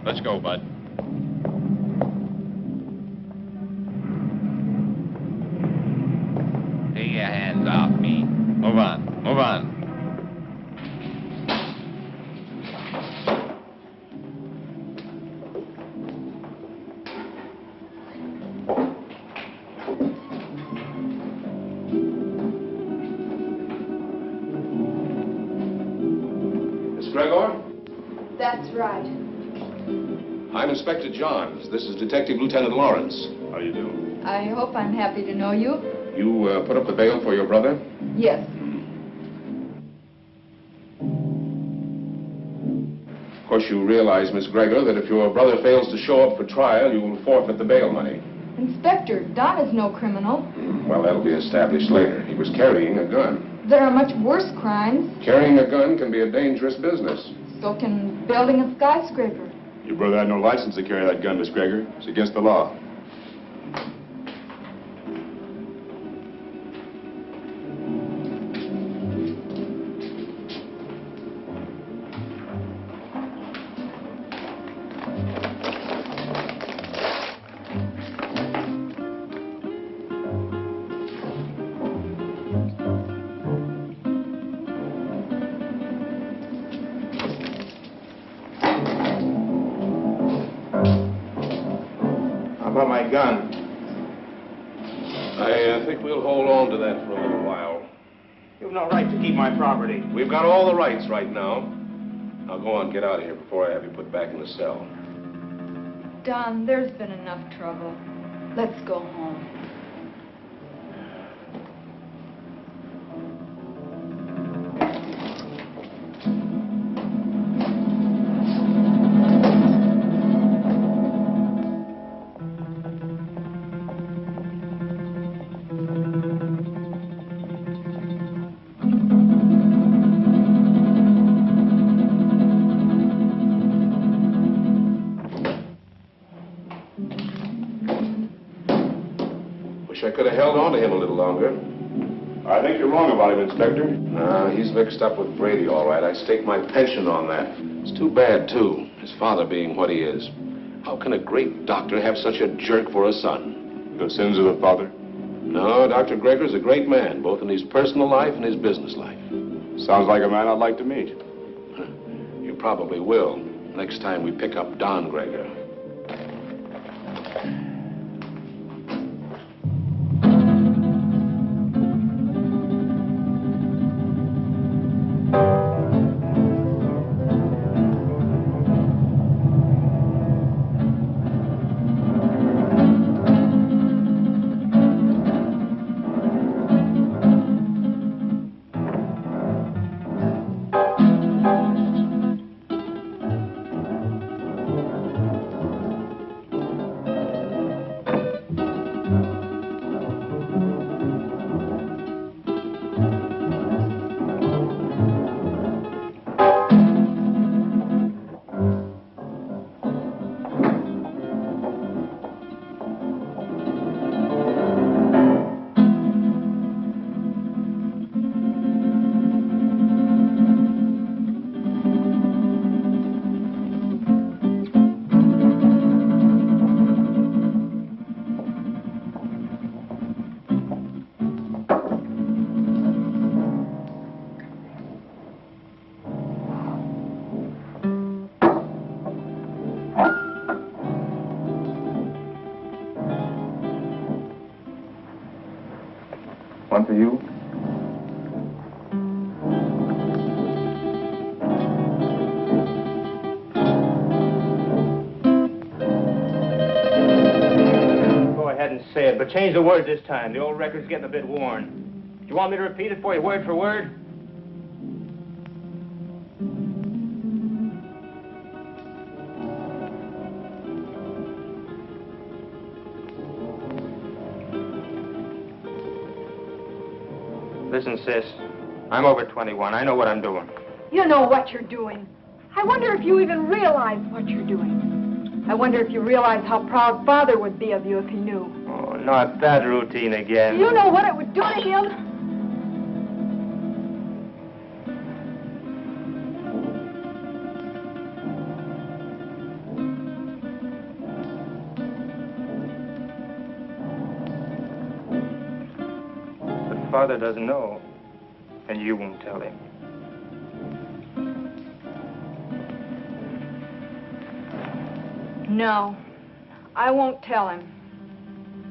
Let's go, Bud. Take your hands off me. Move on. Move on. Gregor? That's right. I'm Inspector Johns. This is Detective Lieutenant Lawrence. How do you do? I hope I'm happy to know you. You put up the bail for your brother? Yes. Of course, you realize, Miss Gregor, that if your brother fails to show up for trial, you will forfeit the bail money. Inspector, Don is no criminal. Well, that'll be established later. He was carrying a gun. There are much worse crimes. Carrying a gun can be a dangerous business. So can building a skyscraper. Your brother had no license to carry that gun, Miss Gregor. It's against the law. My gun. I think we'll hold on to that for a little while. You've no right to keep my property. We've got all the rights right now. Now go on, get out of here before I have you put back in the cell. Don, there's been enough trouble. Let's go home. I could have held on to him a little longer. I think you're wrong about him, Inspector. No, he's mixed up with Brady, all right. I staked my pension on that. It's too bad, too, his father being what he is. How can a great doctor have such a jerk for a son? The sins of the father? No, Dr. Gregor's a great man, both in his personal life and his business life. Sounds like a man I'd like to meet. You probably will, next time we pick up Don Gregor. One for you. Go ahead and say it, but change the words this time. The old record's getting a bit worn. Do you want me to repeat it for you word for word? Listen, sis, I'm over 21. I know what I'm doing. You know what you're doing. I wonder if you even realize what you're doing. I wonder if you realize how proud Father would be of you if he knew. Oh, not that routine again. You know what it would do to him? Father doesn't know, and you won't tell him. No, I won't tell him.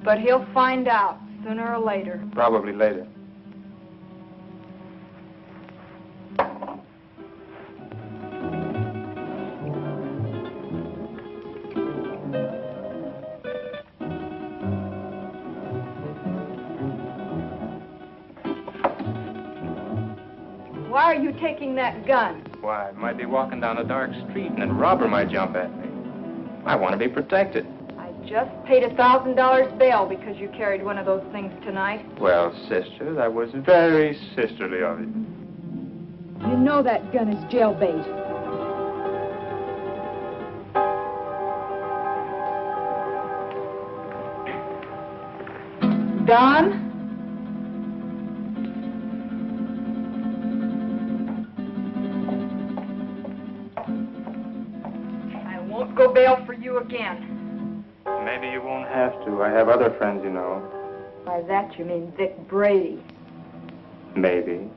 But he'll find out sooner or later. Probably later. Why are you taking that gun? Why, I might be walking down a dark street and a robber might jump at me. I want to be protected. I just paid $1,000 bail because you carried one of those things tonight. Well, sister, that was very sisterly of you. You know that gun is JailBait. Don? I won't go bail for you again. Maybe you won't have to. I have other friends, you know. By that you mean Vic Brady. Maybe.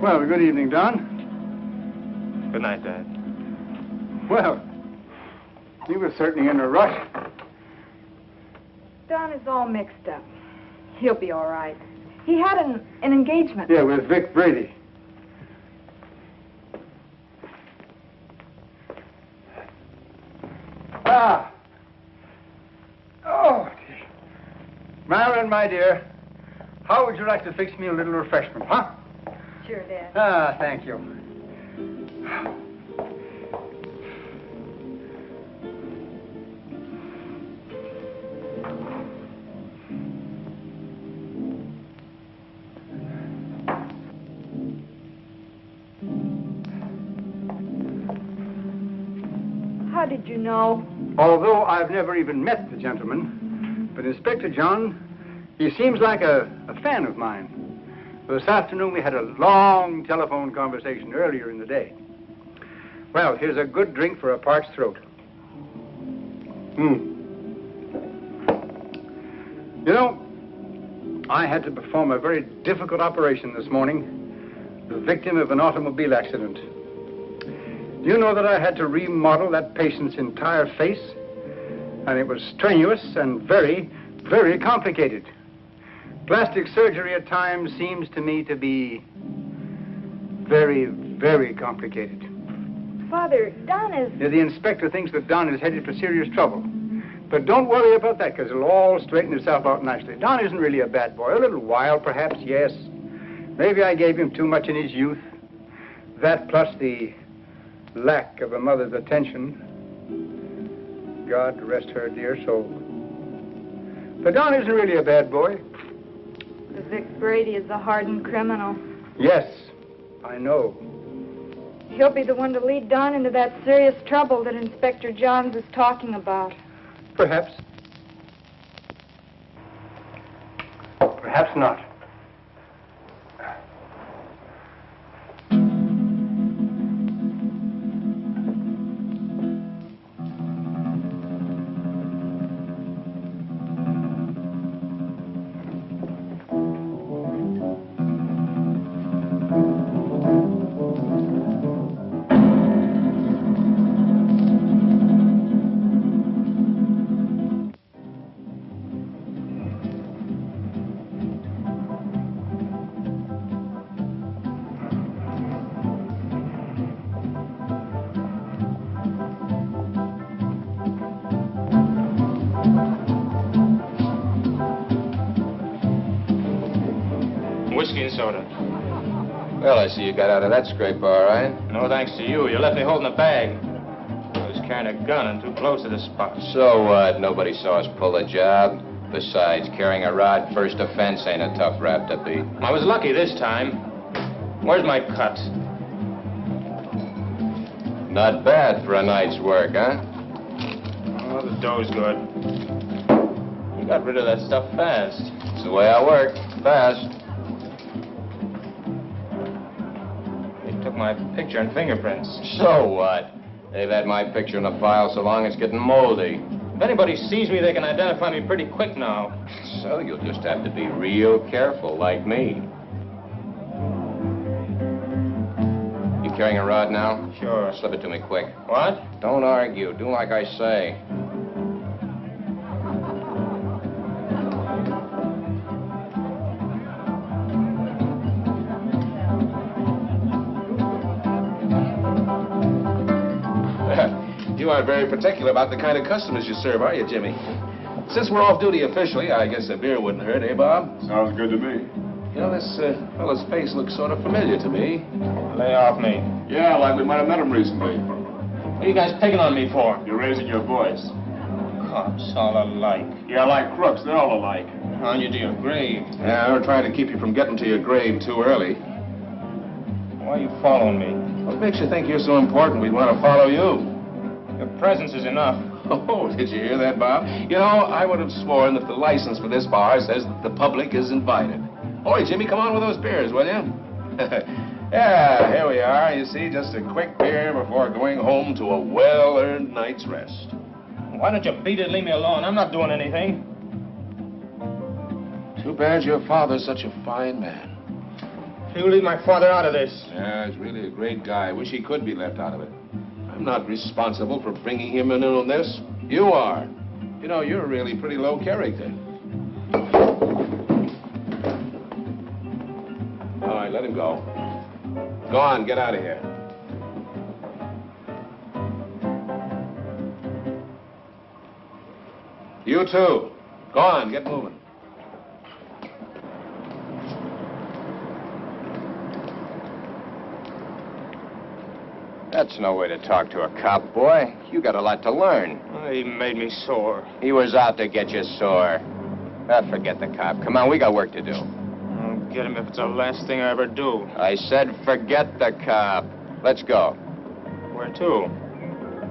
Well, good evening, Don. Good night, Dad. Well, you were certainly in a rush. Don is all mixed up. He'll be all right. He had an engagement. Yeah, with Vic Brady. Ah. Oh, dear. Marilyn, my dear, how would you like to fix me a little refreshment, huh? Sure, Dad. Ah, thank you. How did you know? Although I've never even met the gentleman, but Inspector John, he seems like a fan of mine. This afternoon we had a long telephone conversation earlier in the day. Well, here's a good drink for a parched throat. You know, I had to perform a very difficult operation this morning, the victim of an automobile accident. Do you know that I had to remodel that patient's entire face? And it was strenuous and very, very complicated. Plastic surgery at times seems to me to be very, very complicated. Father, Don is... Yeah, the inspector thinks that Don is headed for serious trouble. But don't worry about that, because it'll all straighten itself out nicely. Don isn't really a bad boy. A little wild, perhaps, yes. Maybe I gave him too much in his youth. That plus the lack of a mother's attention. God rest her dear soul. But Don isn't really a bad boy. The Vic Brady is a hardened criminal. Yes, I know. He'll be the one to lead Don into that serious trouble that Inspector Johns is talking about. Perhaps. Perhaps not. Whiskey and soda. Well, I see you got out of that scrape all right. No thanks to you. You left me holding a bag. I was carrying a gun and too close to the spot. So what? Nobody saw us pull a job. Besides, carrying a rod first offense ain't a tough rap to beat. I was lucky this time. Where's my cut? Not bad for a night's work, huh? Oh, the dough's good. You got rid of that stuff fast. It's the way I work. Fast. Took my picture and fingerprints. So what? They've had my picture in the file so long it's getting moldy. If anybody sees me, they can identify me pretty quick now. So you'll just have to be real careful, like me. You carrying a rod now? Sure. Slip it to me quick. What? Don't argue. Do like I say. You aren't very particular about the kind of customers you serve, are you, Jimmy? Since we're off duty officially, I guess a beer wouldn't hurt, eh, Bob? Sounds good to me. You know, this fellow's face looks sort of familiar to me. Lay off me. Yeah, like we might have met him recently. What are you guys picking on me for? You're raising your voice. Cops all alike. Yeah, like crooks. They're all alike. On you to your grave. Yeah, we're trying to keep you from getting to your grave too early. Why are you following me? What makes you think you're so important we'd want to follow you? Your presence is enough. Oh, did you hear that, Bob? You know, I would have sworn that the license for this bar says that the public is invited. Oi, Jimmy, come on with those beers, will you? Yeah, here we are. You see, just a quick beer before going home to a well-earned night's rest. Why don't you beat it and leave me alone? I'm not doing anything. Too bad your father's such a fine man. You leave my father out of this. Yeah, he's really a great guy. I wish he could be left out of it. I'm not responsible for bringing him in on this. You are. You know, you're really pretty low character. All right, let him go. Go on, get out of here. You too. Go on, get moving. That's no way to talk to a cop, boy. You got a lot to learn. He made me sore. He was out to get you sore. Forget the cop. Come on, we got work to do. I'll get him if it's the last thing I ever do. I said forget the cop. Let's go. Where to?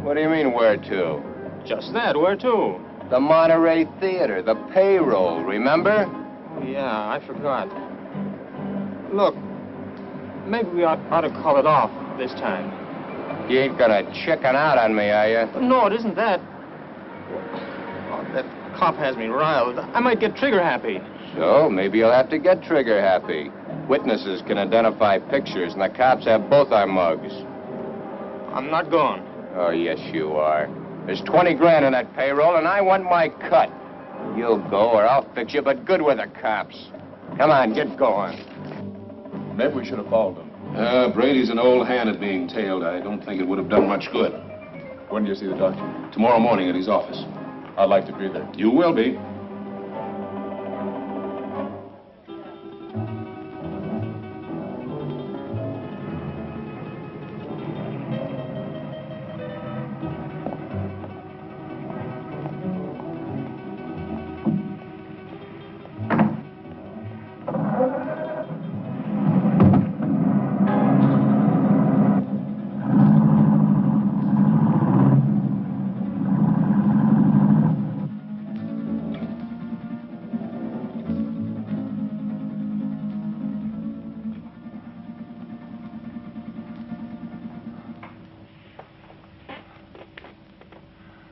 What do you mean, where to? Just that, where to? The Monterey Theater, the payroll, remember? Oh, yeah, I forgot. Look, maybe we ought to call it off this time. You ain't gonna chicken out on me, are you? No, it isn't that. Oh, that cop has me riled. I might get trigger happy. So, maybe you'll have to get trigger happy. Witnesses can identify pictures, and the cops have both our mugs. I'm not going. Oh, yes, you are. There's 20 grand in that payroll, and I want my cut. You'll go, or I'll fix you, but good with the cops. Come on, get going. Maybe we should have followed them. Brady's an old hand at being tailed. I don't think it would have done much good. When do you see the doctor? Tomorrow morning at his office. I'd like to be there. You will be.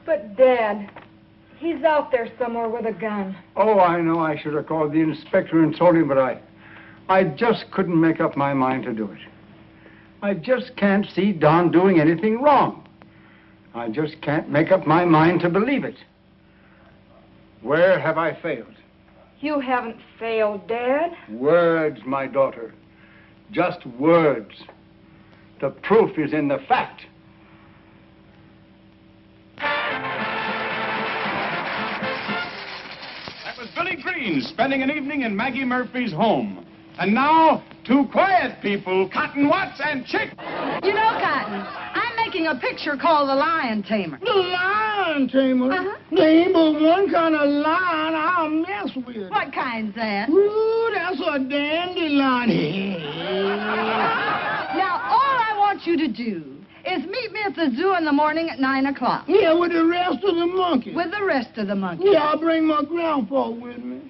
But, Dad, he's out there somewhere with a gun. Oh, I know I should have called the inspector and told him, but I just couldn't make up my mind to do it. I just can't see Don doing anything wrong. I just can't make up my mind to believe it. Where have I failed? You haven't failed, Dad. Words, my daughter. Just words. The proof is in the fact. That was Billy Green spending an evening in Maggie Murphy's home. And now, two quiet people, Cotton Watts and Chick. You know, Cotton, I'm making a picture called The Lion Tamer. The lion tamer? Uh-huh. There ain't but one kind of lion I'll mess with. What kind's that? Ooh, that's a dandelion. Now, all I want you to do is meet me at the zoo in the morning at 9 o'clock. Yeah, with the rest of the monkeys. With the rest of the monkeys. Yeah, I'll bring my grandpa with me.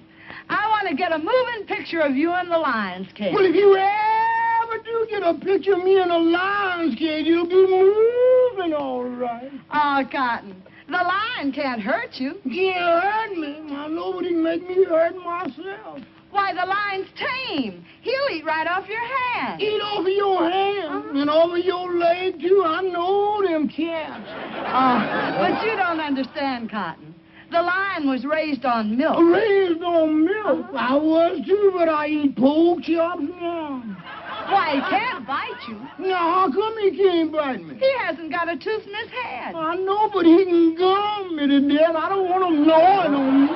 I want to get a moving picture of you in the lion's cage. Well, if you ever do get a picture of me in a lion's cage, you'll be moving all right. Oh, Cotton, The lion can't hurt you. Can't hurt me. Now, nobody can make me hurt myself. Why, the lion's tame. He'll eat right off your hand. Eat over your hand and over your leg, too. I know them cats. Oh, but you don't understand, Cotton. The lion was raised on milk. Raised on milk. I was, too, but I eat pork chops now. Why, he can't bite you. Now, how come he can't bite me? He hasn't got a tooth in his head. I know, but he can gum me to death. I don't want him gnawing on me.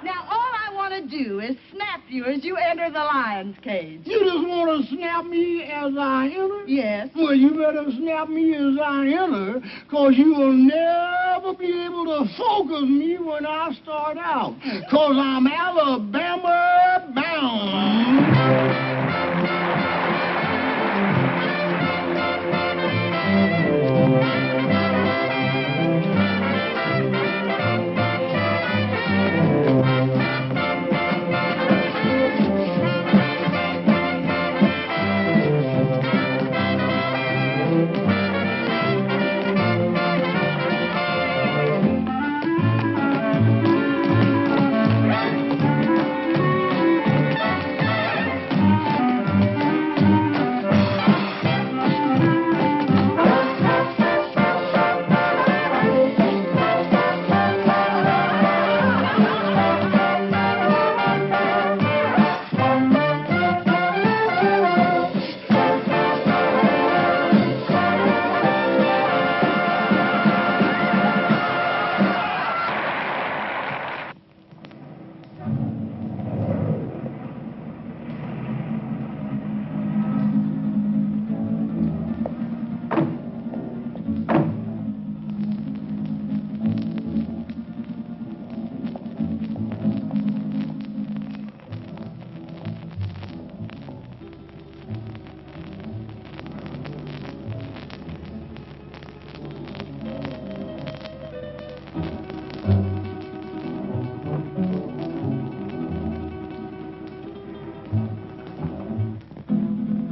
Now, all I want to do is snap you as you enter the lion's cage. You just want to snap me as I enter? Yes. Well, you better snap me as I enter, because you will never be able to focus me when I start out, because I'm Alabama bound.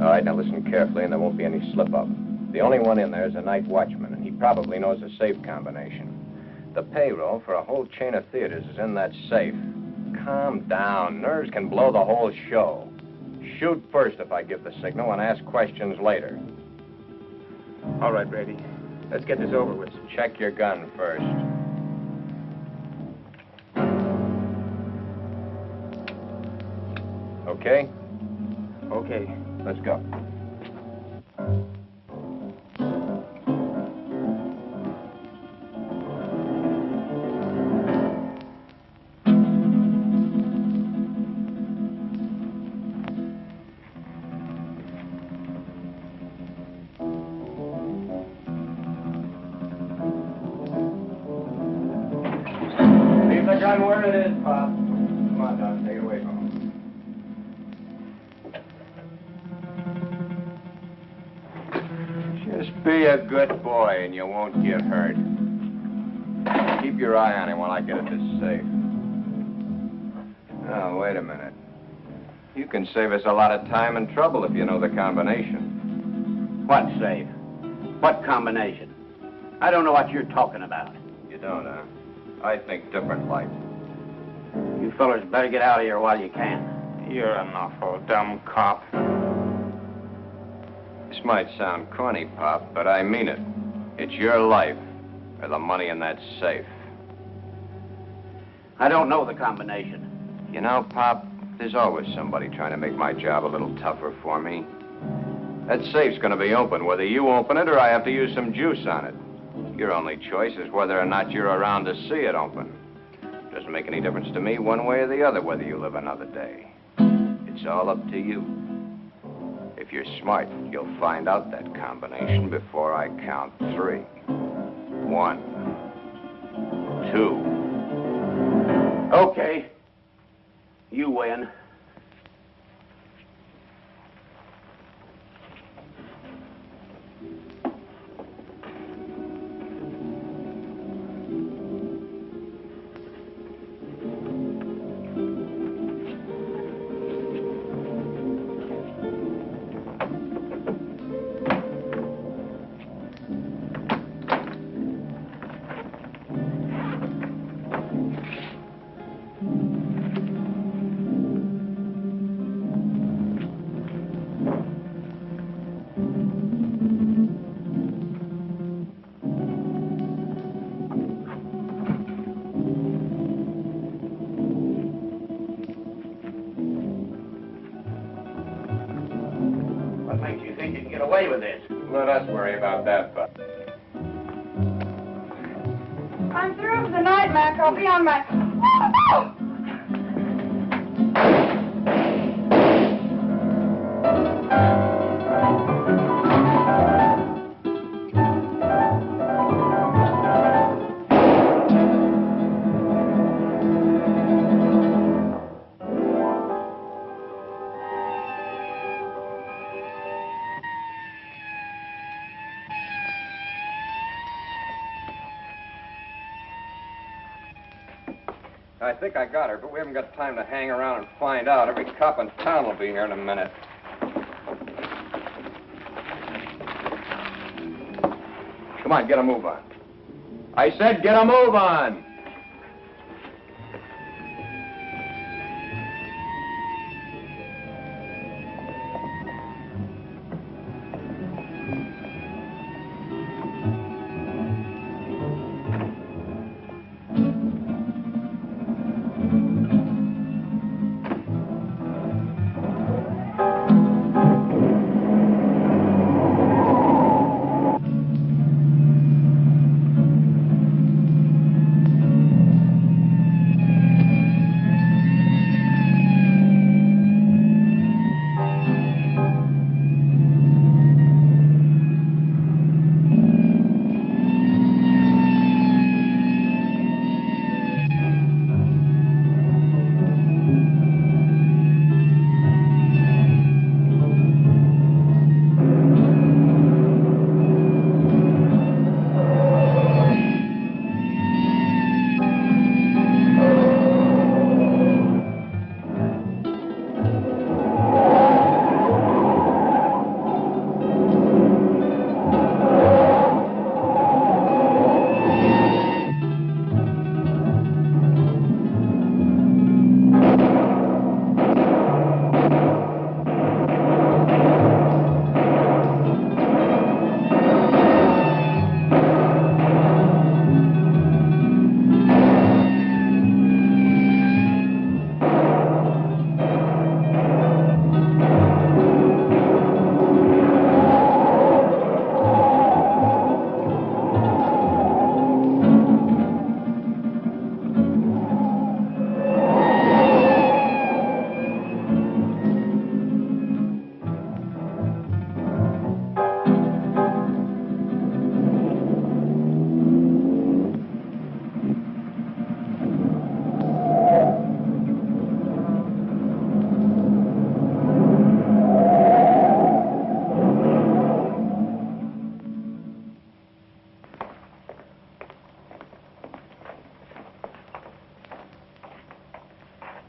All right, now listen carefully, and there won't be any slip-up. The only one in there is a night watchman, and he probably knows the safe combination. The payroll for a whole chain of theaters is in that safe. Calm down. Nerves can blow the whole show. Shoot first if I give the signal, and ask questions later. All right, Brady. Let's get this over with. Check your gun first. Okay? Okay. Let's go. Leave the gun where it is, Pop. Come on, Don. Take it away from him. Just be a good boy and you won't get hurt. Keep your eye on him while I get at this safe. Oh, wait a minute. You can save us a lot of time and trouble if you know the combination. What safe? What combination? I don't know what you're talking about. You don't, huh? I think different, like. You fellers better get out of here while you can. You're an awful dumb cop. This might sound corny, Pop, but I mean it. It's your life or the money in that safe. I don't know the combination. You know, Pop, there's always somebody trying to make my job a little tougher for me. That safe's going to be open, whether you open it or I have to use some juice on it. Your only choice is whether or not you're around to see it open. Doesn't make any difference to me one way or the other whether you live another day. It's all up to you. If you're smart, you'll find out that combination before I count 3. 1, 2. Okay. You win. away with this. Let us worry about that, Buck. I'm through for the night, Mac. I'll be on my... I think I got her, but we haven't got time to hang around and find out. Every cop in town will be here in a minute. Come on, get a move on. I said get a move on!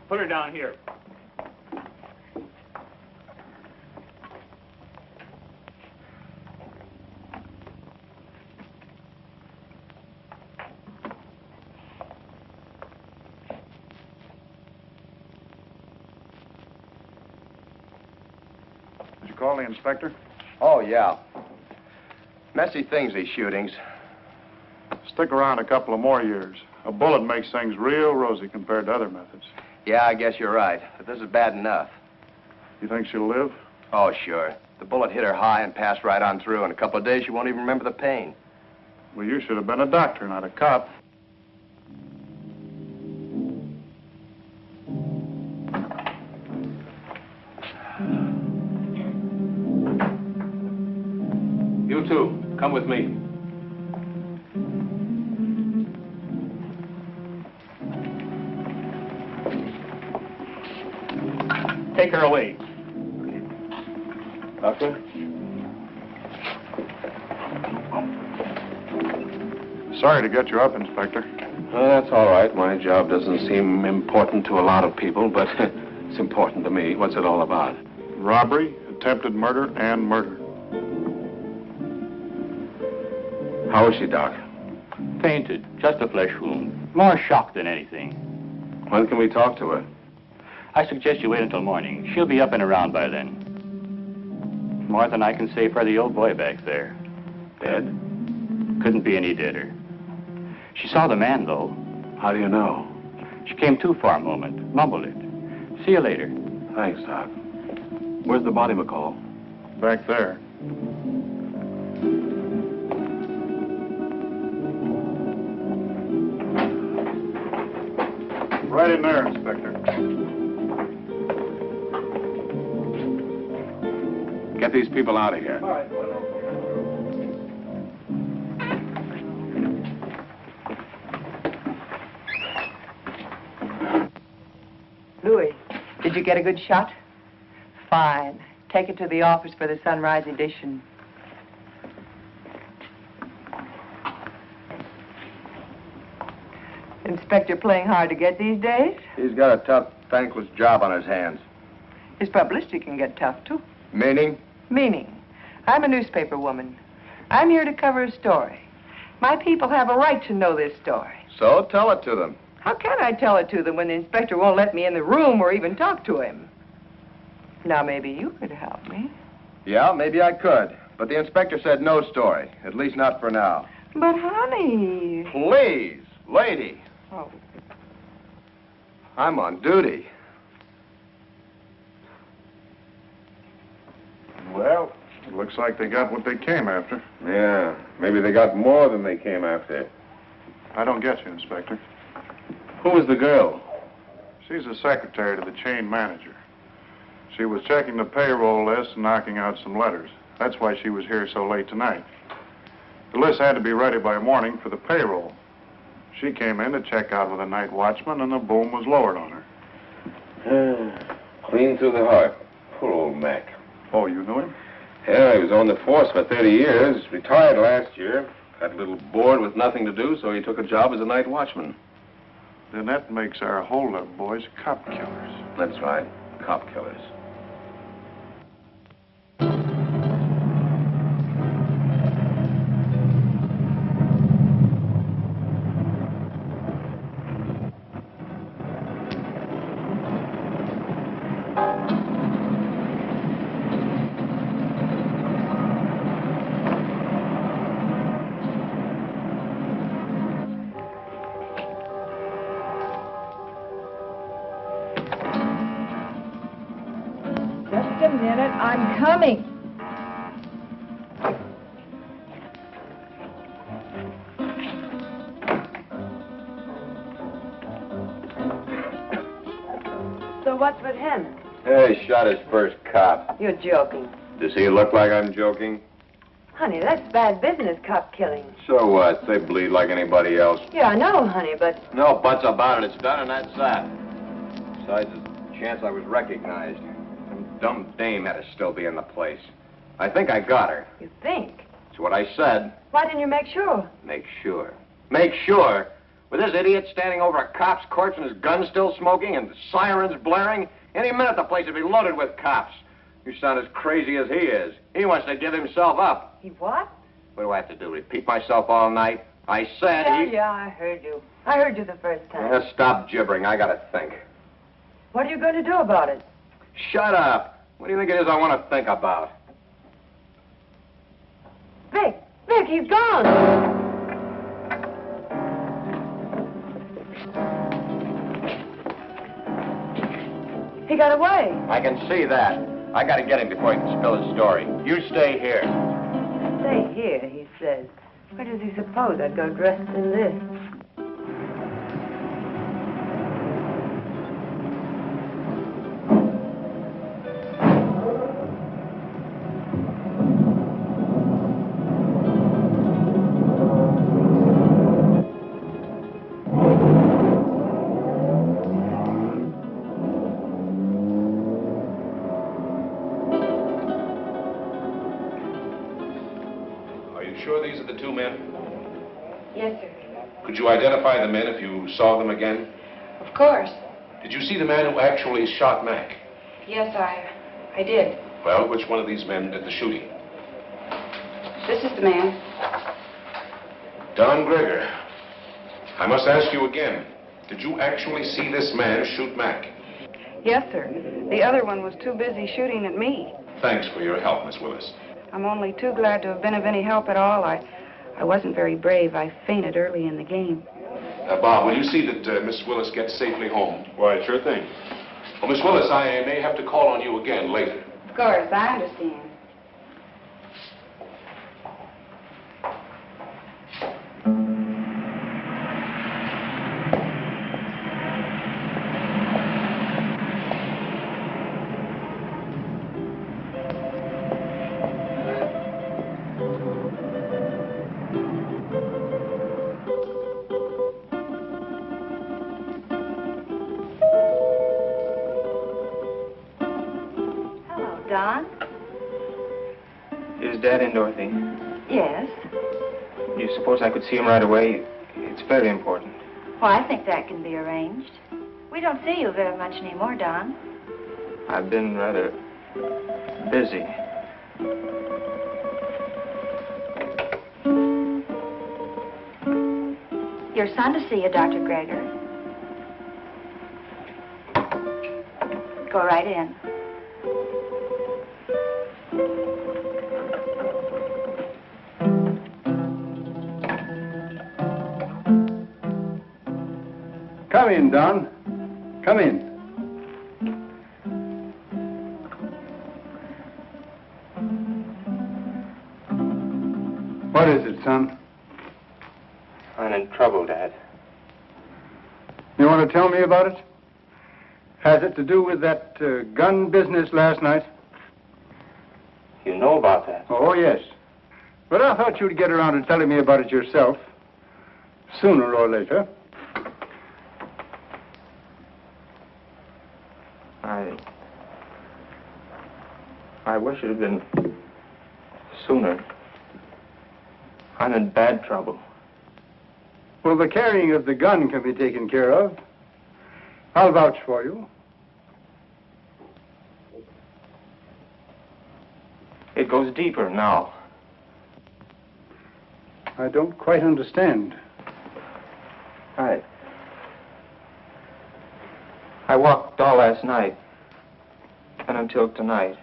Put her down here. Did you call the inspector? Oh, yeah. Messy things, these shootings. Stick around a couple of more years. A bullet makes things real rosy compared to other methods. Yeah, I guess you're right. But this is bad enough. You think she'll live? Oh, sure. The bullet hit her high and passed right on through. In a couple of days, she won't even remember the pain. Well, you should have been a doctor, not a cop. You two, come with me. Take her away. Doctor? Sorry to get you up, Inspector. That's all right. My job doesn't seem important to a lot of people, but it's important to me. What's it all about? Robbery, attempted murder, and murder. How is she, Doc? Fainted. Just a flesh wound. More shock than anything. When can we talk to her? I suggest you wait until morning. She'll be up and around by then. More than I can say for the old boy back there. Dead? Couldn't be any deader. She saw the man, though. How do you know? She came to for a moment, mumbled it. See you later. Thanks, Doc. Where's the body, McCall? Back there. Right in there, Inspector. Get these people out of here. All right. Louis, did you get a good shot? Fine. Take it to the office for the sunrise edition. Inspector playing hard to get these days? He's got a tough, thankless job on his hands. His publicity can get tough, too. Meaning? Meaning, I'm a newspaper woman. I'm here to cover a story. My people have a right to know this story. So tell it to them. How can I tell it to them when the inspector won't let me in the room or even talk to him? Now, maybe you could help me. Yeah, maybe I could. But the inspector said no story, at least not for now. But, honey... Please, lady. Oh. I'm on duty. Well, it looks like they got what they came after. Yeah, maybe they got more than they came after. I don't get you, Inspector. Who was the girl? She's the secretary to the chain manager. She was checking the payroll list and knocking out some letters. That's why she was here so late tonight. The list had to be ready by morning for the payroll. She came in to check out with a night watchman, and the boom was lowered on her. Clean through the heart. Poor old Mac. Oh, you knew him? Yeah, he was on the force for 30 years. Retired last year. Got a little bored with nothing to do, so he took a job as a night watchman. Then that makes our holdup boys cop killers. That's right. Cop killers. I'm coming. So what's with him? He shot his first cop. You're joking. Does he look like I'm joking? Honey, that's bad business, cop killing. So what? They bleed like anybody else. Yeah, I know, honey, but... No buts about it. It's done, and that's that. Besides, there's a chance I was recognized. Some dumb dame had to still be in the place. I think I got her. You think? That's what I said. Why didn't you make sure? Make sure. Make sure? With this idiot standing over a cop's corpse and his gun still smoking and sirens blaring, any minute the place would be loaded with cops. You sound as crazy as he is. He wants to give himself up. He what? What do I have to do, repeat myself all night? I said Yeah, I heard you. I heard you the first time. Yeah, stop gibbering. I gotta think. What are you going to do about it? Shut up. What do you think it is I want to think about? Vic! Vic, he's gone! He got away. I can see that. I gotta get him before he can spill his story. You stay here. Stay here, he says. Where does he suppose I'd go dressed in this? Could you identify the men if you saw them again? Of course. Did you see the man who actually shot Mac? Yes, I did. Well, which one of these men did the shooting? This is the man. Don Gregor. I must ask you again. Did you actually see this man shoot Mac? Yes, sir. The other one was too busy shooting at me. Thanks for your help, Miss Willis. I'm only too glad to have been of any help at all. I wasn't very brave. I fainted early in the game. Bob, will you see that Miss Willis gets safely home? Why, sure thing. Well, Miss Willis, I may have to call on you again later. Of course, I understand. Don? Is Dad in, Dorothy? Yes. You suppose I could see him right away? It's very important. Well, I think that can be arranged. We don't see you very much anymore, Don. I've been rather busy. Your son to see you, Dr. Gregor. Go right in. Come in, Don. Come in. What is it, son? I'm in trouble, Dad. You want to tell me about it? Has it to do with that gun business last night? You know about that? Oh, yes. But I thought you'd get around to telling me about it yourself. Sooner or later. I wish it had been sooner. I'm in bad trouble. Well, the carrying of the gun can be taken care of. I'll vouch for you. It goes deeper now. I don't quite understand. I walked all last night and until tonight.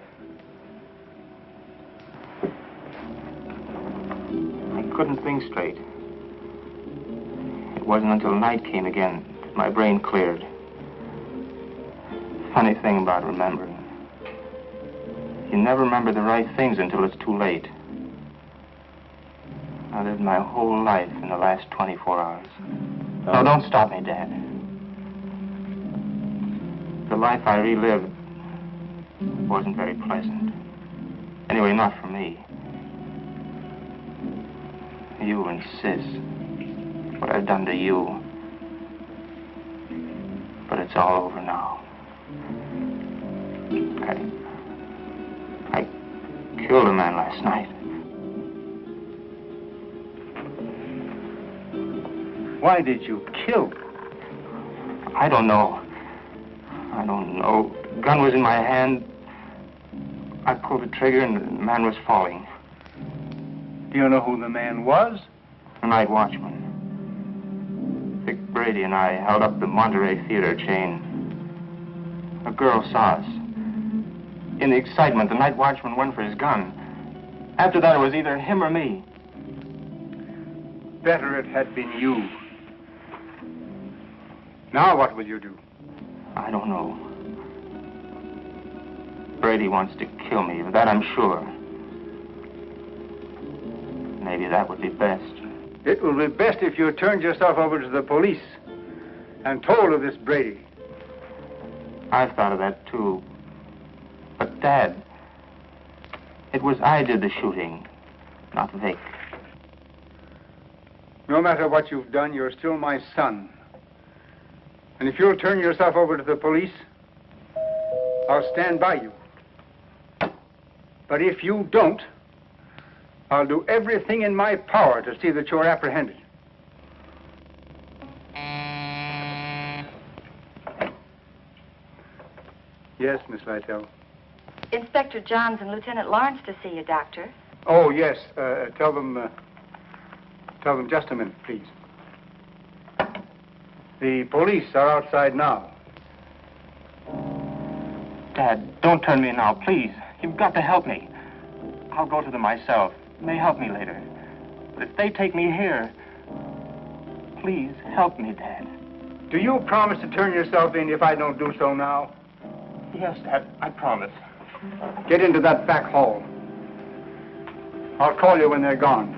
I couldn't think straight. It wasn't until night came again that my brain cleared. Funny thing about remembering. You never remember the right things until it's too late. I lived my whole life in the last 24 hours. No, don't stop me, Dad. The life I relived wasn't very pleasant. Anyway, not for me. You and Sis. What I've done to you. But it's all over now. I killed a man last night. Why did you kill? I don't know. The gun was in my hand. I pulled the trigger and the man was falling. Do you know who the man was? The night watchman. Vic Brady and I held up the Monterey Theater chain. A girl saw us. In the excitement, the night watchman went for his gun. After that, it was either him or me. Better it had been you. Now what will you do? I don't know. Brady wants to kill me, of that I'm sure. Maybe that would be best. It will be best if you turned yourself over to the police and told of this Brady. I've thought of that, too. But, Dad, it was I did the shooting, not Vic. No matter what you've done, you're still my son. And if you'll turn yourself over to the police, I'll stand by you. But if you don't, I'll do everything in my power to see that you're apprehended. Yes, Miss Lytle. Inspector Johns and Lieutenant Lawrence to see you, Doctor. Oh, yes. Tell them just a minute, please. The police are outside now. Dad, don't turn me now, please. You've got to help me. I'll go to them myself. It may help me later. But if they take me here, please help me, Dad. Do you promise to turn yourself in if I don't do so now? Yes, Dad, I promise. Get into that back hall. I'll call you when they're gone.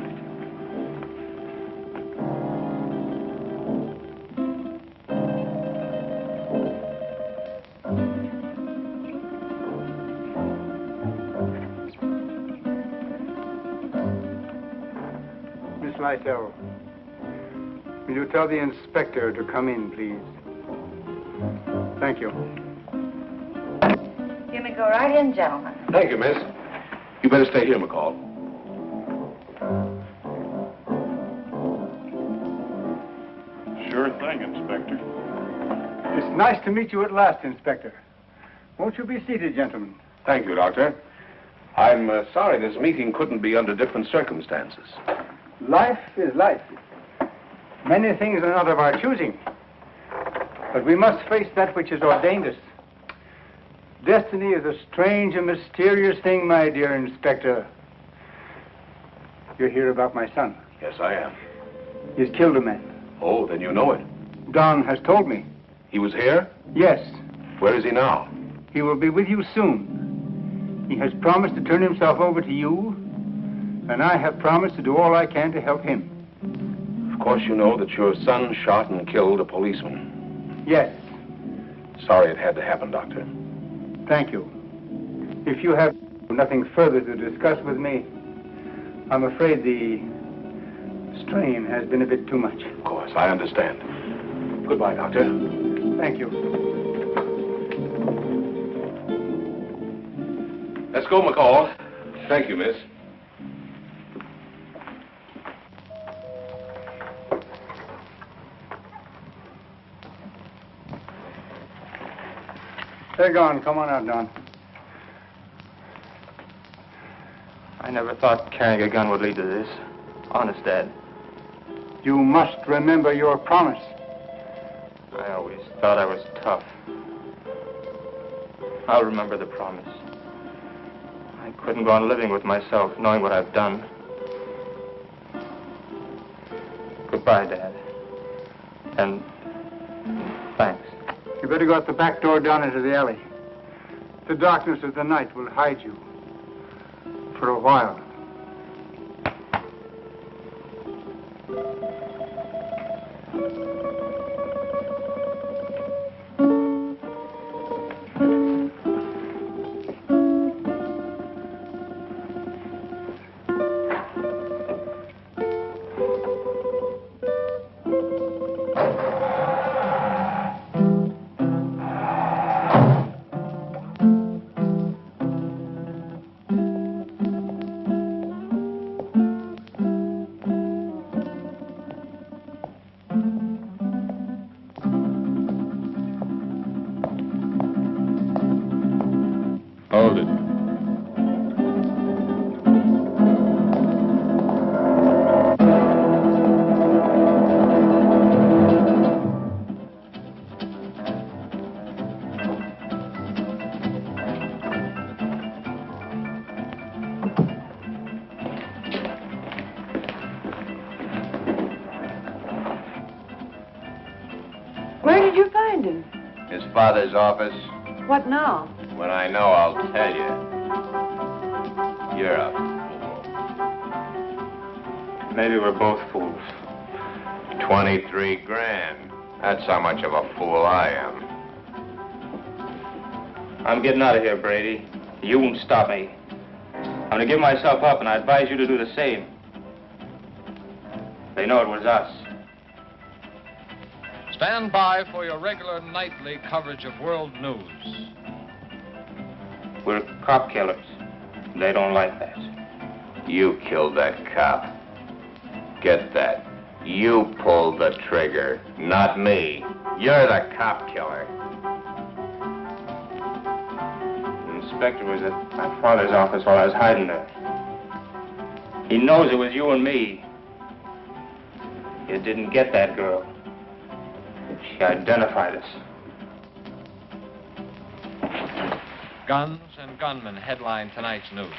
Miss Lytle, will you tell the inspector to come in, please? Thank you. You may may go right in, gentlemen. Thank you, miss. You better stay here, McCall. Sure thing, Inspector. It's nice to meet you at last, Inspector. Won't you be seated, gentlemen? Thank you, Doctor. I'm sorry this meeting couldn't be under different circumstances. Life is life. Many things are not of our choosing. But we must face that which has ordained us. Destiny is a strange and mysterious thing, my dear Inspector. You're here about my son. Yes, I am. He's killed a man. Oh, then you know it. Don has told me. He was here? Yes. Where is he now? He will be with you soon. He has promised to turn himself over to you, and I have promised to do all I can to help him. Of course you know that your son shot and killed a policeman. Yes. Sorry it had to happen, Doctor. Thank you. If you have nothing further to discuss with me, I'm afraid the strain has been a bit too much. Of course, I understand. Goodbye, Doctor. Thank you. Let's go, McCall. Thank you, miss. They're gone. Come on out, Don. I never thought carrying a gun would lead to this. Honest, Dad. You must remember your promise. I always thought I was tough. I'll remember the promise. I couldn't go on living with myself, knowing what I've done. Goodbye, Dad. And thanks. You better go out the back door down into the alley. The darkness of the night will hide you. For a while. Hold it. Where did you find him? His father's office. What now? When I know, I'll tell you. You're a fool. Maybe we're both fools. 23 grand. That's how much of a fool I am. I'm getting out of here, Brady. You won't stop me. I'm gonna give myself up, and I advise you to do the same. They know it was us. Stand by for your regular nightly coverage of world news. We're cop killers. They don't like that. You killed that cop. Get that. You pulled the trigger, not me. You're the cop killer. The inspector was at my father's office while I was hiding there. He knows it was you and me. You didn't get that girl. She identified us. Guns and gunmen headline tonight's news.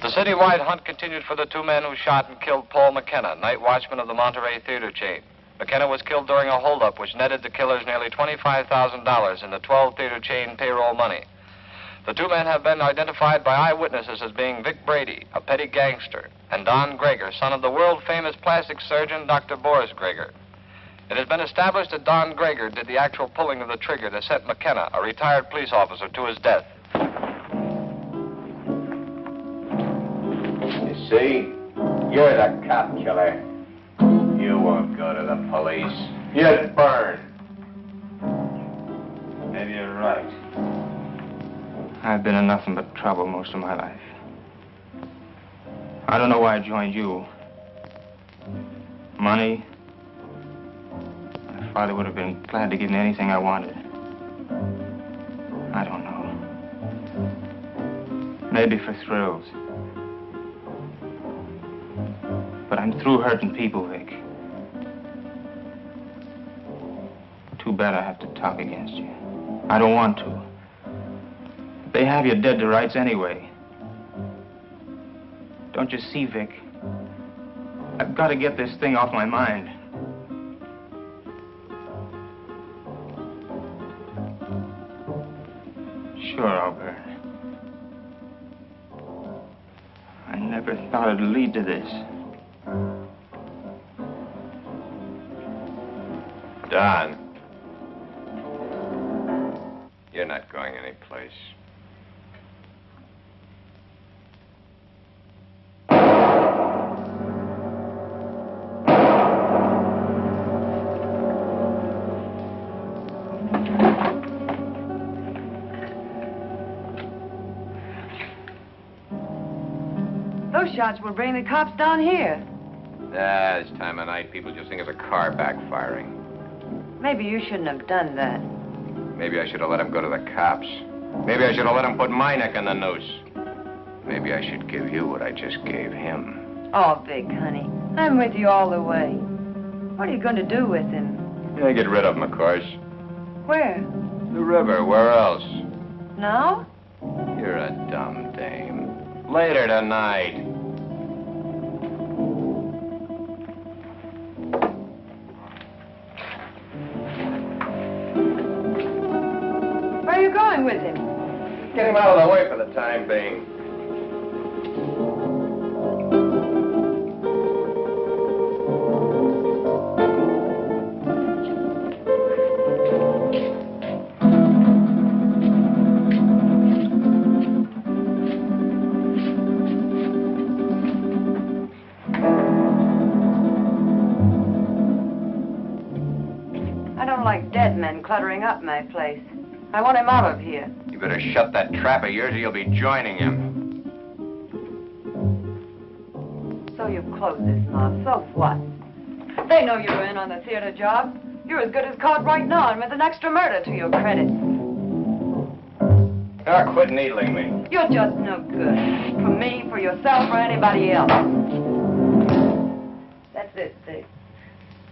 The citywide hunt continued for the two men who shot and killed Paul McKenna, night watchman of the Monterey theater chain. McKenna was killed during a holdup which netted the killers nearly $25,000 in the 12-theater chain payroll money. The two men have been identified by eyewitnesses as being Vic Brady, a petty gangster, and Don Gregor, son of the world-famous plastic surgeon Dr. Boris Gregor. It has been established that Don Gregor did the actual pulling of the trigger that sent McKenna, a retired police officer, to his death. You see? You're the cop killer. You won't go to the police. You'd burn. Maybe you're right. I've been in nothing but trouble most of my life. I don't know why I joined you. Money? My father would have been glad to give me anything I wanted. I don't know. Maybe for thrills. But I'm through hurting people, Vic. Too bad I have to talk against you. I don't want to. They have you dead to rights anyway. Don't you see, Vic? I've got to get this thing off my mind. Sure, I'll burn. I never thought it'd lead to this. Don. You're not going anyplace. Those shots will bring the cops down here. This time of night, people just think it's a car backfiring. Maybe you shouldn't have done that. Maybe I should have let him go to the cops. Maybe I should have let him put my neck in the noose. Maybe I should give you what I just gave him. Oh, Vic, honey, I'm with you all the way. What are you going to do with him? Yeah, get rid of him, of course. Where? The river. Where else? Now? You're a dumb dame. Later tonight. Where are you going with him? Get him out of the way for the time being. I don't like dead men cluttering up my place. I want him out of here. You better shut that trap of yours or you'll be joining him. So you've closed this mouth. So what? They know you're in on the theater job. You're as good as caught right now and with an extra murder to your credit. Ah, quit needling me. You're just no good. For me, for yourself, or anybody else. That's it, Vic.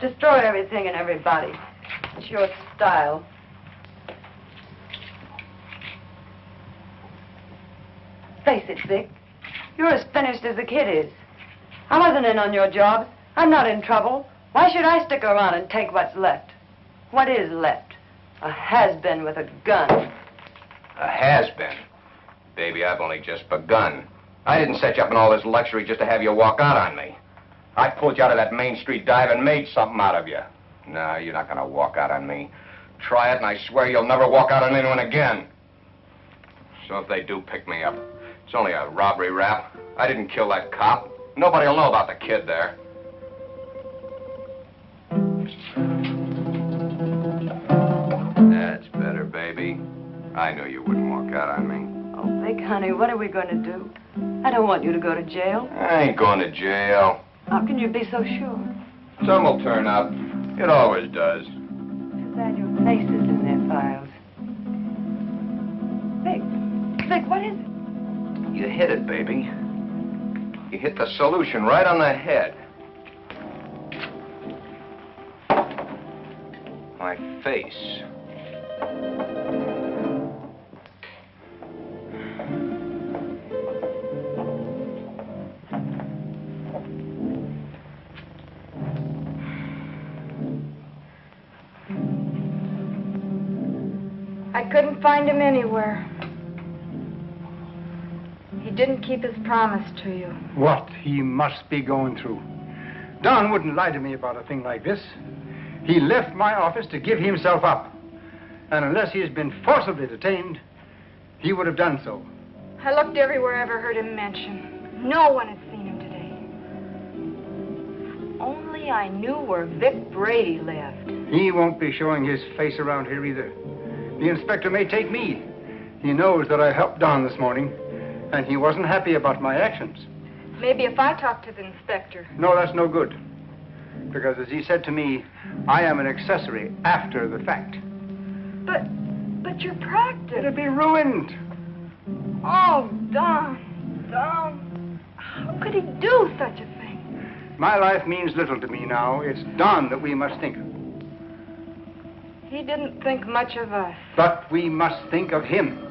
Destroy everything and everybody. It's your style. Face it, Vic. You're as finished as the kid is. I wasn't in on your job. I'm not in trouble. Why should I stick around and take what's left? What is left? A has-been with a gun. A has-been? Baby, I've only just begun. I didn't set you up in all this luxury just to have you walk out on me. I pulled you out of that Main Street dive and made something out of you. No, you're not gonna walk out on me. Try it, and I swear you'll never walk out on anyone again. So if they do pick me up, it's only a robbery rap. I didn't kill that cop. Nobody'll know about the kid there. That's better, baby. I knew you wouldn't walk out on me. Oh, Vic, honey, what are we going to do? I don't want you to go to jail. I ain't going to jail. How can you be so sure? Some will turn up. It always does. Too bad your face is in their files. Vic, what is it? You hit it, baby. You hit the solution right on the head. My face. I couldn't find him anywhere. He didn't keep his promise to you. What he must be going through. Don wouldn't lie to me about a thing like this. He left my office to give himself up. And unless he has been forcibly detained, he would have done so. I looked everywhere I ever heard him mentioned. No one had seen him today. If only I knew where Vic Brady lived. He won't be showing his face around here either. The inspector may take me. He knows that I helped Don this morning, and he wasn't happy about my actions. Maybe if I talk to the inspector. No, that's no good. Because as he said to me, I am an accessory after the fact. But your practice. It'll be ruined. Oh, Don. How could he do such a thing? My life means little to me now. It's Don that we must think of. He didn't think much of us. But we must think of him.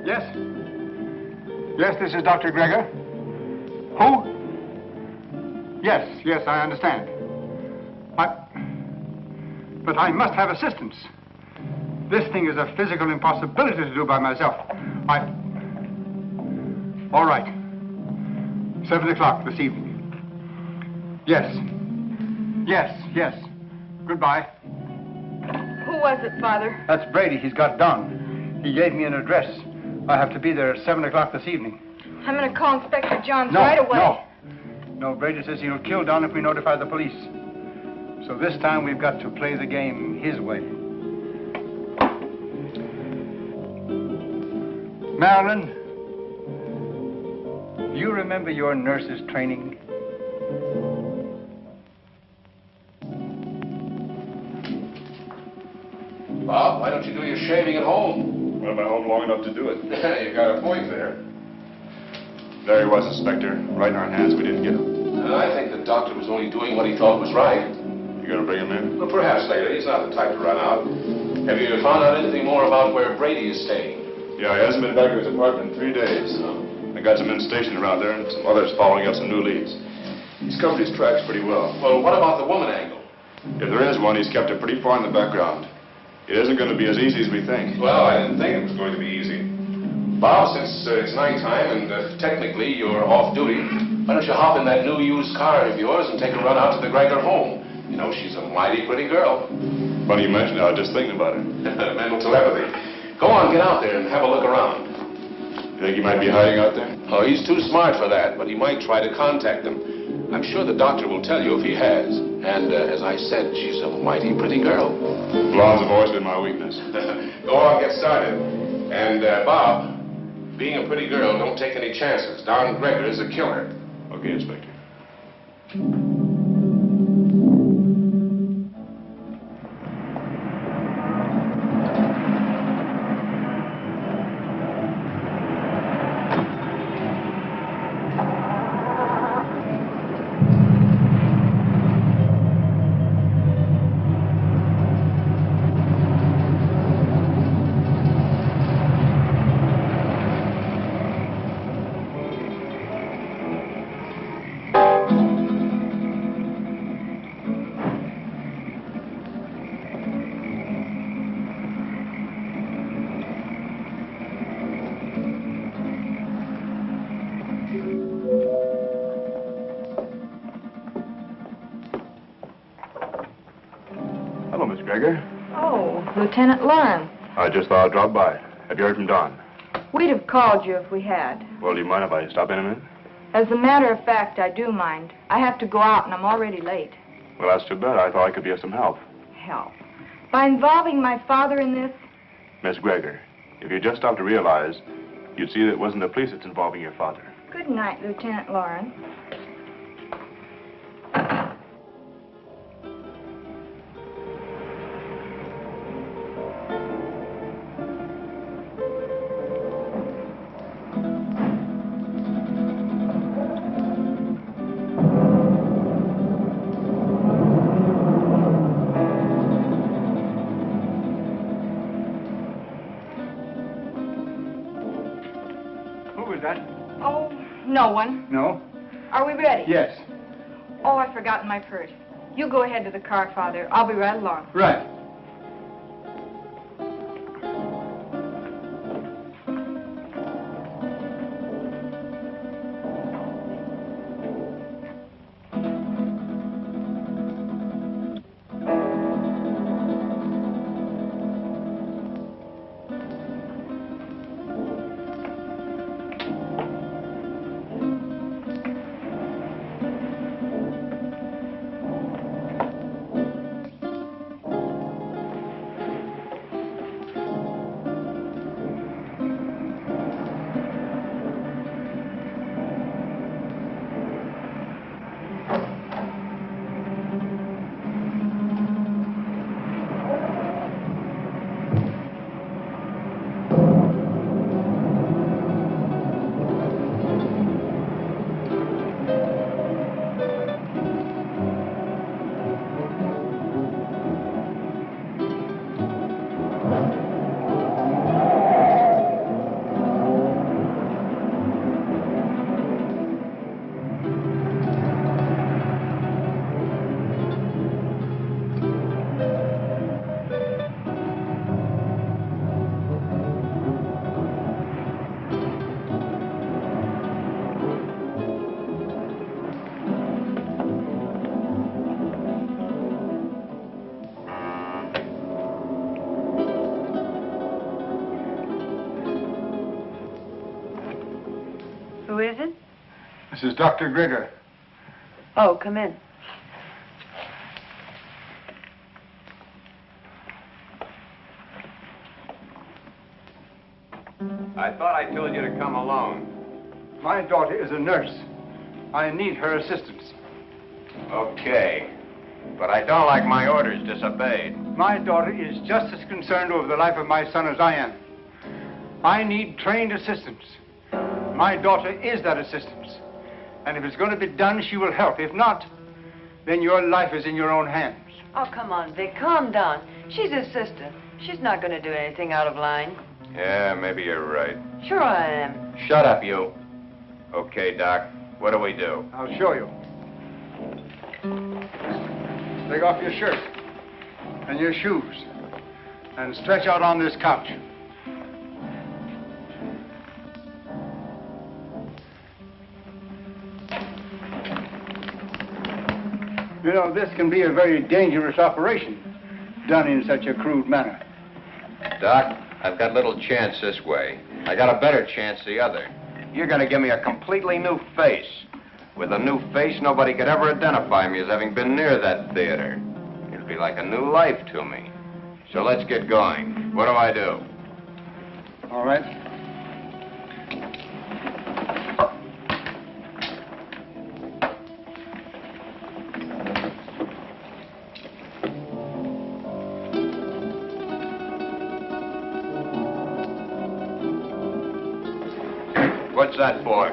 Yes? Yes, this is Dr. Gregor. Who? Yes, I understand. But I must have assistance. This thing is a physical impossibility to do by myself. All right. 7 o'clock this evening. Yes. Goodbye. Who was it, Father? That's Brady. He's got Don. He gave me an address. I have to be there at 7 o'clock this evening. I'm going to call Inspector Johns right away. No, Brady says he'll kill Don if we notify the police. So this time we've got to play the game his way. Marilyn, do you remember your nurse's training? Bob, why don't you do your shaving at home? Well, I've been home long enough to do it. You got a point there. There he was, Inspector. Right in our hands. We didn't get him. I think the doctor was only doing what he thought was right. You gonna bring him in? Well, perhaps later. He's not the type to run out. Have you found out anything more about where Brady is staying? Yeah, he hasn't been back to his apartment in 3 days. I got some men stationed around there and some others following up some new leads. He's covered his tracks pretty well. Well, what about the woman angle? If there is one, he's kept it pretty far in the background. It isn't going to be as easy as we think. Well, I didn't think it was going to be easy. Bob, since it's nighttime and technically you're off duty, why don't you hop in that new used car of yours and take a run out to the Gregor home? You know, she's a mighty pretty girl. Funny you mention it. I was just thinking about it. Mental telepathy. Go on, get out there and have a look around. You think he might be hiding out there? Oh, he's too smart for that, but he might try to contact them. I'm sure the doctor will tell you if he has. And as I said, she's a mighty pretty girl. Blondes have always been my weakness. Go on, get started. And, Bob, being a pretty girl, don't take any chances. Don Gregor is a killer. Okay, Inspector. Hello, Miss Gregor. Oh, Lieutenant Lauren. I just thought I'd drop by. Have you heard from Don? We'd have called you if we had. Well, do you mind if I stop in a minute? As a matter of fact, I do mind. I have to go out and I'm already late. Well, that's too bad. I thought I could be of some help. Help? By involving my father in this? Miss Gregor, if you just stop to realize, you'd see that it wasn't the police that's involving your father. Good night, Lieutenant Lauren. Oh, no one. No? Are we ready? Yes. Oh, I've forgotten my purse. You go ahead to the car, Father. I'll be right along. Right. is Dr. Gregor. Oh, come in. I thought I told you to come alone. My daughter is a nurse. I need her assistance. Okay. But I don't like my orders disobeyed. My daughter is just as concerned over the life of my son as I am. I need trained assistance. My daughter is that assistance. And if it's going to be done, she will help. If not, then your life is in your own hands. Oh, come on, Vic. Calm down. She's his sister. She's not going to do anything out of line. Yeah, maybe you're right. Sure I am. Shut up, you. Okay, Doc. What do we do? I'll show you. Take off your shirt and your shoes and stretch out on this couch. You know, this can be a very dangerous operation, done in such a crude manner. Doc, I've got little chance this way. I got a better chance the other. You're gonna give me a completely new face. With a new face, nobody could ever identify me as having been near that theater. It'd be like a new life to me. So let's get going. What do I do? All right. What's that for?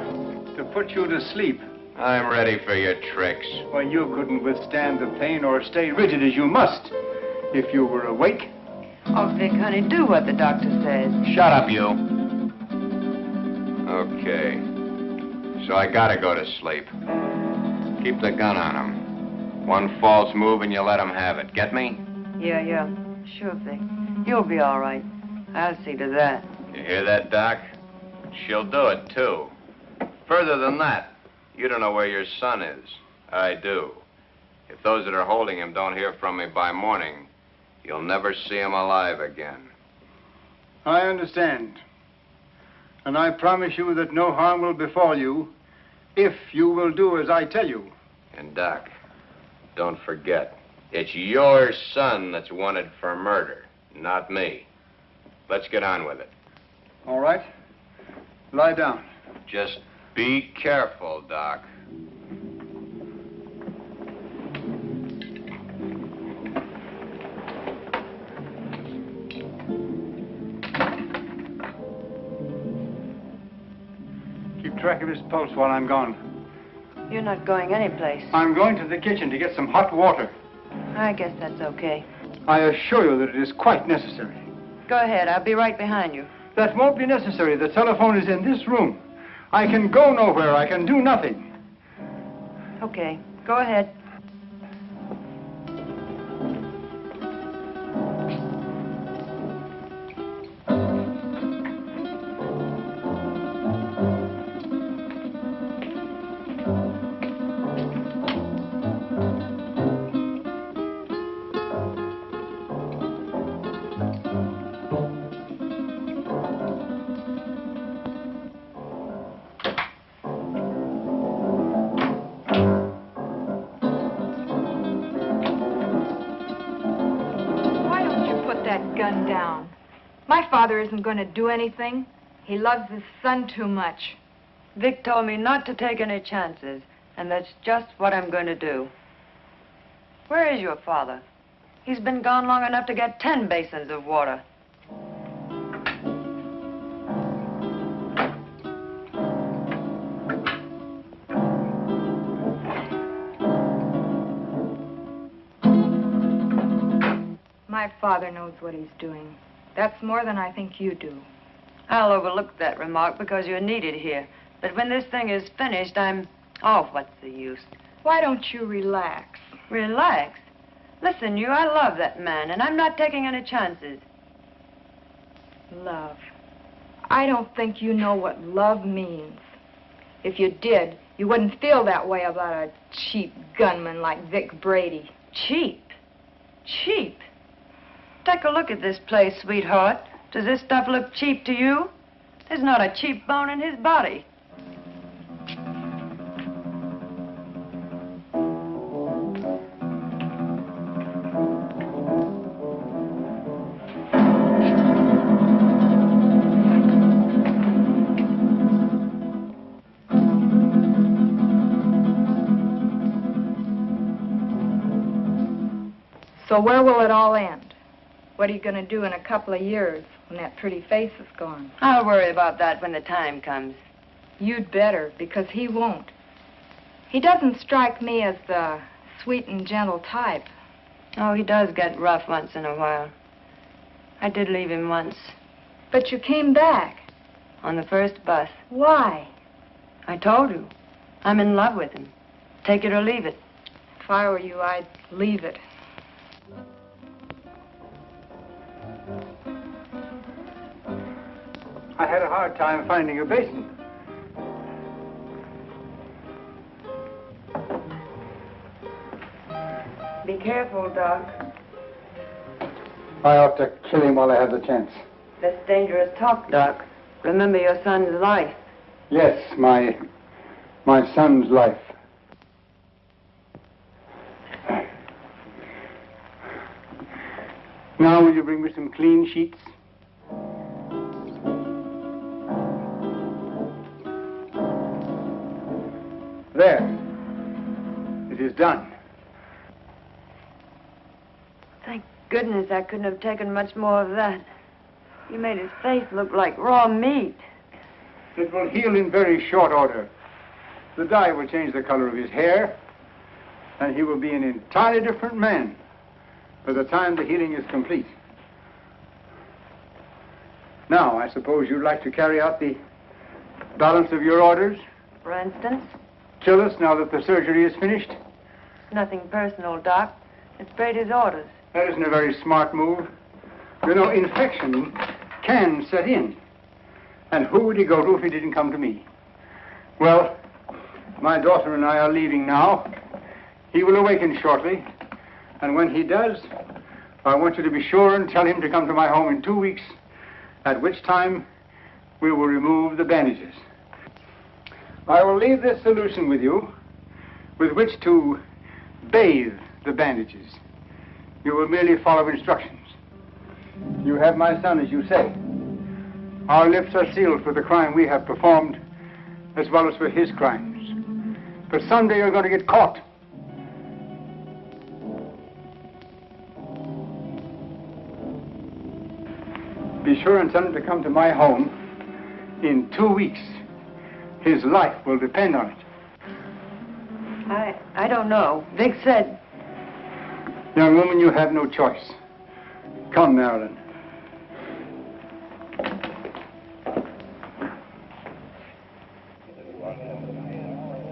To put you to sleep. I'm ready for your tricks. Well, you couldn't withstand the pain or stay rigid as you must if you were awake. Oh, Vic, honey, do what the doctor says. Shut up, you. Okay. So I gotta go to sleep. Keep the gun on him. One false move and you let him have it. Get me? Yeah. Sure, Vic. You'll be all right. I'll see to that. You hear that, Doc? She'll do it, too. Further than that, you don't know where your son is. I do. If those that are holding him don't hear from me by morning, you'll never see him alive again. I understand. And I promise you that no harm will befall you if you will do as I tell you. And, Doc, don't forget, it's your son that's wanted for murder, not me. Let's get on with it. All right. Lie down. Just be careful, Doc. Keep track of his pulse while I'm gone. You're not going anyplace. I'm going to the kitchen to get some hot water. I guess that's okay. I assure you that it is quite necessary. Go ahead. I'll be right behind you. That won't be necessary. The telephone is in this room. I can go nowhere. I can do nothing. Okay. Go ahead. Gun down. My father isn't going to do anything. He loves his son too much. Vic told me not to take any chances, and that's just what I'm going to do. Where is your father? He's been gone long enough to get 10 basins of water. My father knows what he's doing. That's more than I think you do. I'll overlook that remark because you're needed here. But when this thing is finished, Oh, what's the use? Why don't you relax? Relax? Listen, I love that man, and I'm not taking any chances. Love. I don't think you know what love means. If you did, you wouldn't feel that way about a cheap gunman like Vic Brady. Cheap? Cheap? Take a look at this place, sweetheart. Does this stuff look cheap to you? There's not a cheap bone in his body. So where will it all end? What are you going to do in a couple of years when that pretty face is gone? I'll worry about that when the time comes. You'd better, because he won't. He doesn't strike me as the sweet and gentle type. Oh, he does get rough once in a while. I did leave him once. But you came back. On the first bus. Why? I told you. I'm in love with him. Take it or leave it. If I were you, I'd leave it. I had a hard time finding a basin. Be careful, Doc. I ought to kill him while I have the chance. That's dangerous talk, Doc. Remember your son's life. Yes, my son's life. Now will you bring me some clean sheets? There. It is done. Thank goodness I couldn't have taken much more of that. You made his face look like raw meat. It will heal in very short order. The dye will change the color of his hair, and he will be an entirely different man by the time the healing is complete. Now, I suppose you'd like to carry out the balance of your orders? For instance? Kill us now that the surgery is finished? Nothing personal, Doc. It's Brady's orders. That isn't a very smart move. You know, infection can set in. And who would he go to if he didn't come to me? Well, my daughter and I are leaving now. He will awaken shortly. And when he does, I want you to be sure and tell him to come to my home in 2 weeks, at which time we will remove the bandages. I will leave this solution with you, with which to bathe the bandages. You will merely follow instructions. You have my son, as you say. Our lips are sealed for the crime we have performed, as well as for his crimes. But someday you're going to get caught. Be sure and tell him to come to my home in 2 weeks. His life will depend on it. I don't know. Vic said... Young woman, you have no choice. Come, Marilyn.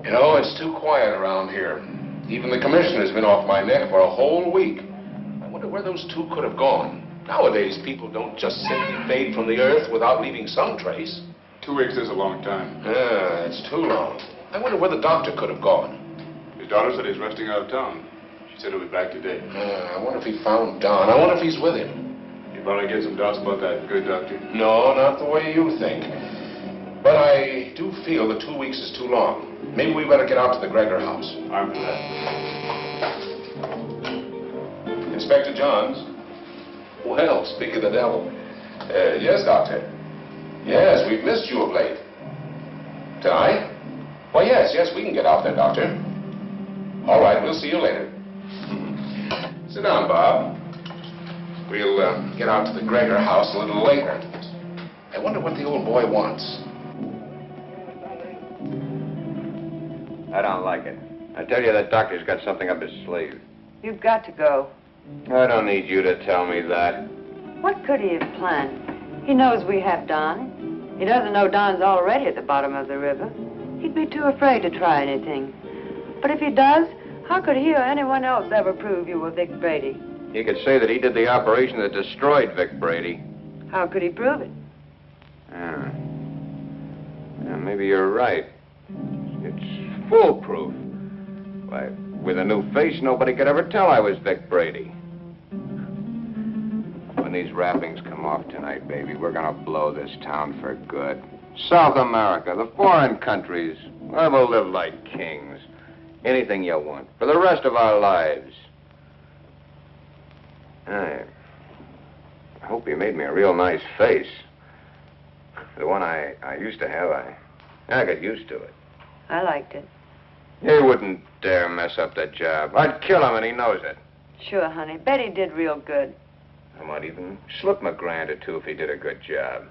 You know, it's too quiet around here. Even the commissioner's been off my neck for a whole week. I wonder where those two could have gone. Nowadays, people don't just simply fade from the earth without leaving some trace. 2 weeks is a long time. Yeah, it's too long. I wonder where the doctor could have gone. His daughter said he's resting out of town. She said he'll be back today. I wonder if he found Don. I wonder if he's with him. You probably get some doubts about that, good doctor. No, not the way you think. But I do feel that 2 weeks is too long. Maybe we better get out to the Gregor house. I'm for that. Inspector Johns. Well, speak of the devil. Yes, Doctor. Yes, we've missed you of late. Tonight? Well, yes, we can get out there, Doctor. All right, we'll see you later. Sit down, Bob. We'll get out to the Gregor house a little later. I wonder what the old boy wants. I don't like it. I tell you, that doctor's got something up his sleeve. You've got to go. I don't need you to tell me that. What could he have planned? He knows we have Don. He doesn't know Don's already at the bottom of the river. He'd be too afraid to try anything. But if he does, how could he or anyone else ever prove you were Vic Brady? He could say that he did the operation that destroyed Vic Brady. How could he prove it? Yeah, maybe you're right. It's foolproof. Why, with a new face, nobody could ever tell I was Vic Brady. When these wrappings come off tonight, baby, we're gonna blow this town for good. South America, the foreign countries, where we'll live like kings. Anything you want, for the rest of our lives. I hope you made me a real nice face. The one I used to have, I got used to it. I liked it. He wouldn't dare mess up that job. I'd kill him, and he knows it. Sure, honey. Betty did real good. I might even slip him $1 grand or 2 if he did a good job.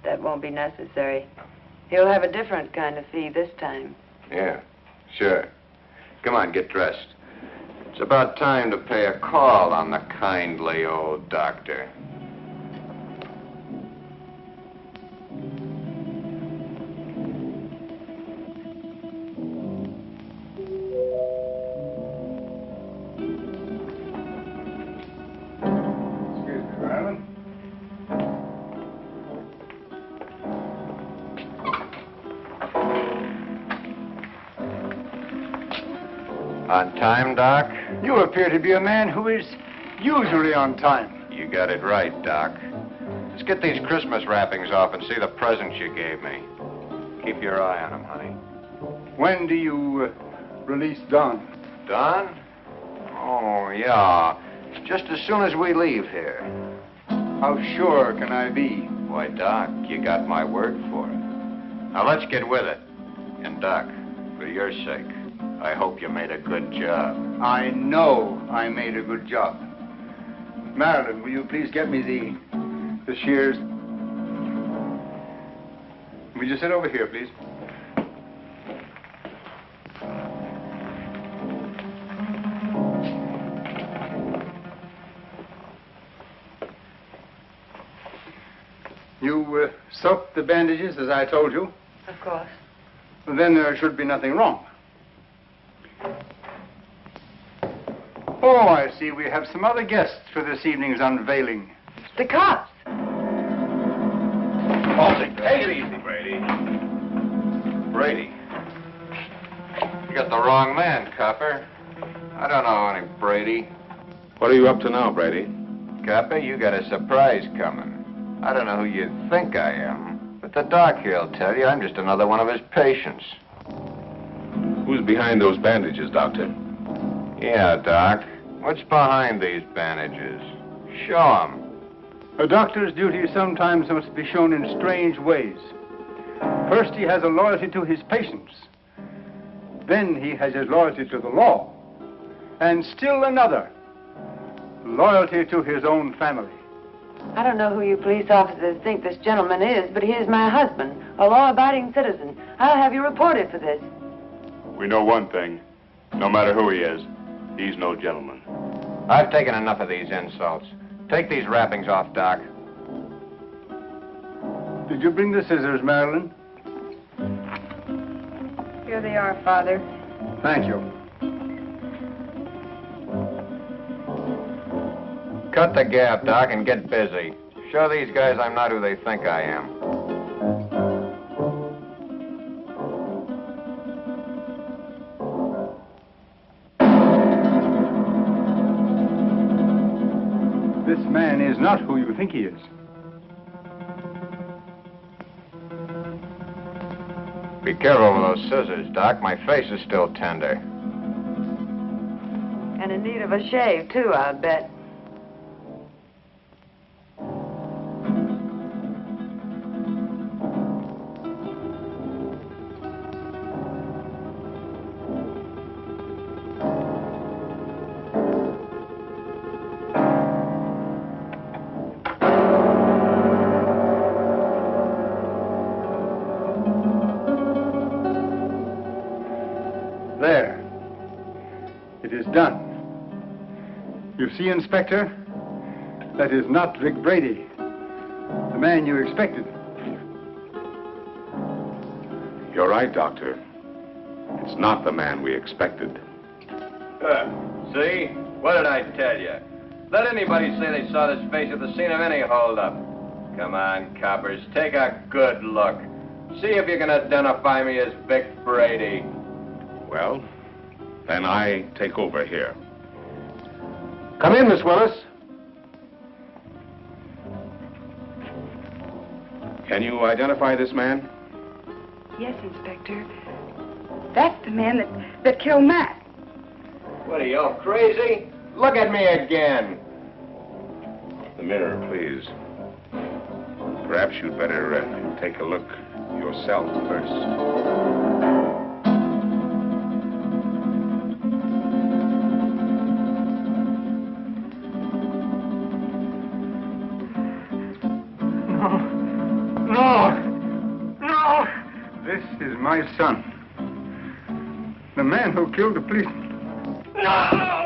That won't be necessary. He'll have a different kind of fee this time. Yeah, sure. Come on, get dressed. It's about time to pay a call on the kindly old doctor. Excuse me, Rawlinson. On time, Doc? You appear to be a man who is usually on time. You got it right, Doc. Let's get these Christmas wrappings off and see the presents you gave me. Keep your eye on them, honey. When do you release Don? Don? Oh, yeah. Just as soon as we leave here. How sure can I be? Why, Doc, you got my word for it. Now, let's get with it. And, Doc, for your sake, I hope you made a good job. I know I made a good job. Marilyn, will you please get me the shears? Will you sit over here, please? You soaked the bandages as I told you? Of course. Then there should be nothing wrong. Oh, I see. We have some other guests for this evening's unveiling. The cops. Take it easy, Brady. Brady. You got the wrong man, copper. I don't know any Brady. What are you up to now, Brady? Copper, you got a surprise coming. I don't know who you think I am, but the doc here'll tell you I'm just another one of his patients. Who's behind those bandages, Doctor? Yeah, Doc. What's behind these bandages? Show 'em. A doctor's duty sometimes must be shown in strange ways. First, he has a loyalty to his patients. Then he has his loyalty to the law. And still another, loyalty to his own family. I don't know who you police officers think this gentleman is, but he is my husband, a law-abiding citizen. I'll have you reported for this. We know one thing. No matter who he is, he's no gentleman. I've taken enough of these insults. Take these wrappings off, Doc. Did you bring the scissors, Marilyn? Here they are, Father. Thank you. Cut the gap, Doc, and get busy. Show these guys I'm not who they think I am. This man is not who you think he is. Be careful with those scissors, Doc. My face is still tender. And in need of a shave, too, I bet. There. It is done. You see, Inspector, that is not Vic Brady, the man you expected. You're right, Doctor. It's not the man we expected. See? What did I tell you? Let anybody say they saw this face at the scene of any holdup. Come on, coppers, take a good look. See if you can identify me as Vic Brady. Well, then I take over here. Come in, Miss Willis. Can you identify this man? Yes, Inspector. That's the man that killed Matt. What are you, all crazy? Look at me again. The mirror, please. Perhaps you'd better take a look yourself first. my son. The man who killed the policeman. No!